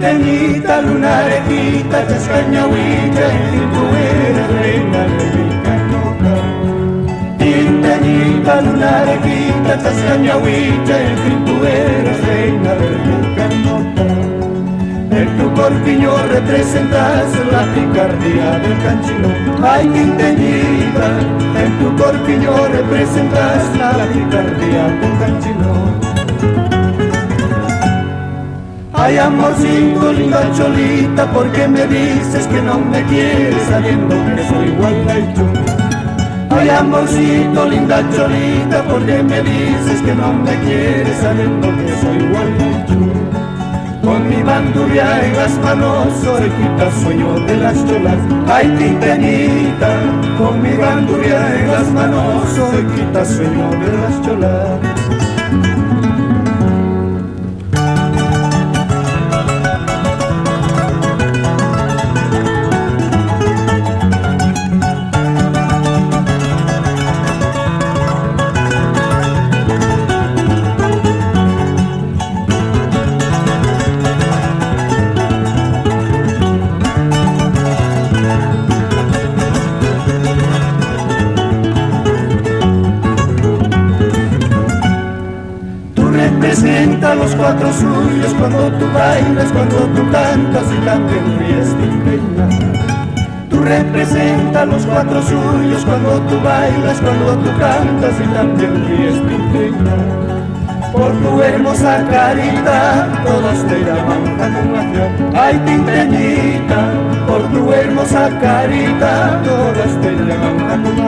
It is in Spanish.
tinteñita, lunarejita, chascañahuilla, y tú eres reina de mi canota. Tinteñita, lunarejita, chascañahuilla, y tú eres reina de mi canota. En tu corpiño representas la picardía del canchino. Ay, tinteñita, en tu corpiño representas la picardía del canchino. Ay, amorcito, linda cholita, ¿por qué me dices que no me quieres sabiendo que soy igual a yo? Ay, amorcito, linda cholita, ¿por qué me dices que no me quieres sabiendo que soy igual a yo? Con mi bandurria en las manos soy quita sueño de las cholas. Ay, tinteñita, con mi bandurria en las manos soy quita sueño de las cholas. Representa los cuatro suyos cuando tú bailas, cuando tú cantas y también ríes, tinteña. Tú representa los cuatro suyos cuando tú bailas, cuando tú cantas y también ríes, tinteña. Por tu hermosa carita todos te llaman Tacumatea. Ay, tinteñita, por tu hermosa carita todos te llaman Tacumatea.